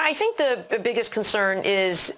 I think the biggest concern is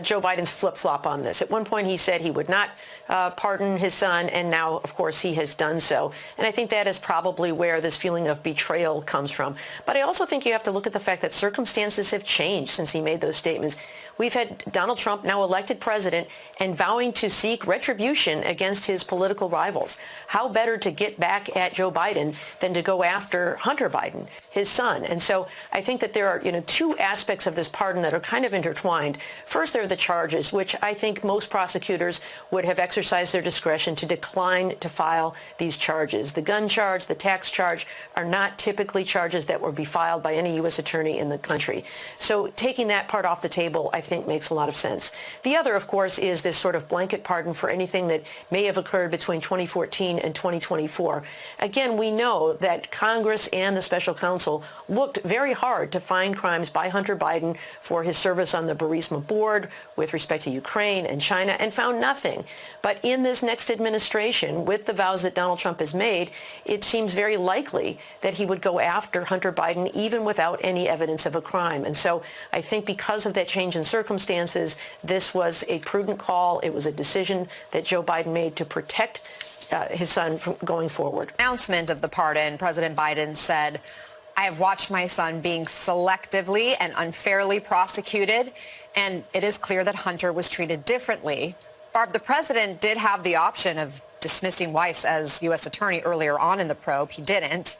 Joe Biden's flip-flop on this. At one point, he said he would not pardon his son, and now, of course, he has done so. And I think that is probably where this feeling of betrayal comes from. But I also think you have to look at the fact that circumstances have changed since he made those statements. We've had Donald Trump, now elected president, and vowing to seek retribution against his political rivals. How better to get back at Joe Biden than to go after Hunter Biden, his son? And so I think that there are, two aspects of this pardon that are kind of intertwined. First, there are the charges, which I think most prosecutors would have exercised their discretion to decline to file these charges. The gun charge, the tax charge are not typically charges that would be filed by any U.S. attorney in the country. So taking that part off the table, I think makes a lot of sense. The other, of course, is this sort of blanket pardon for anything that may have occurred between 2014 and 2024. Again, we know that Congress and the special counsel looked very hard to find crimes by Hunter Biden for his service on the Burisma board with respect to Ukraine and China, and found nothing. But in this next administration, with the vows that Donald Trump has made, it seems very likely that he would go after Hunter Biden even without any evidence of a crime. And so I think because of that change in circumstances, this was a prudent call. It was a decision that Joe Biden made to protect his son from going forward. Announcement of the pardon, President Biden said, "I have watched my son being selectively and unfairly prosecuted, and it is clear that Hunter was treated differently." Barb, the president did have the option of dismissing Weiss as U.S. attorney earlier on in the probe. He didn't.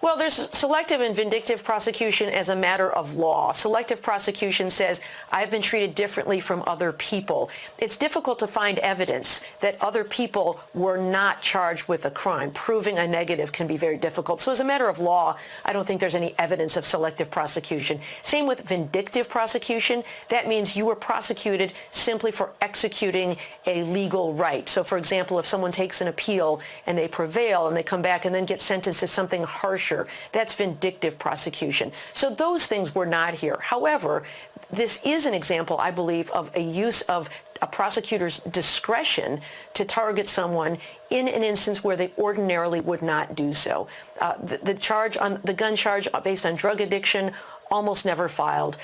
Well, there's selective and vindictive prosecution as a matter of law. Selective prosecution says, I've been treated differently from other people. It's difficult to find evidence that other people were not charged with a crime. Proving a negative can be very difficult. So as a matter of law, I don't think there's any evidence of selective prosecution. Same with vindictive prosecution. That means you were prosecuted simply for executing a legal right. So, for example, if someone takes an appeal and they prevail and they come back and then get sentenced to something harsher, that's vindictive prosecution. So those things were not here. However, this is an example, I believe, of a use of a prosecutor's discretion to target someone in an instance where they ordinarily would not do so. The gun charge based on drug addiction, almost never filed.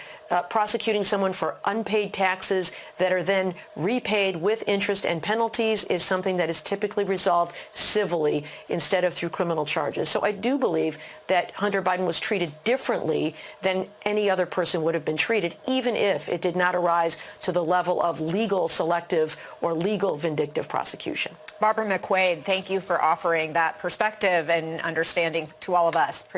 Prosecuting someone for unpaid taxes that are then repaid with interest and penalties is something that is typically resolved civilly instead of through criminal charges. So I do believe that Hunter Biden was treated differently than any other person would have been treated, even if it did not arise to the level of legal selective or legal vindictive prosecution. Barbara McQuaid, thank you for offering that perspective and understanding to all of us.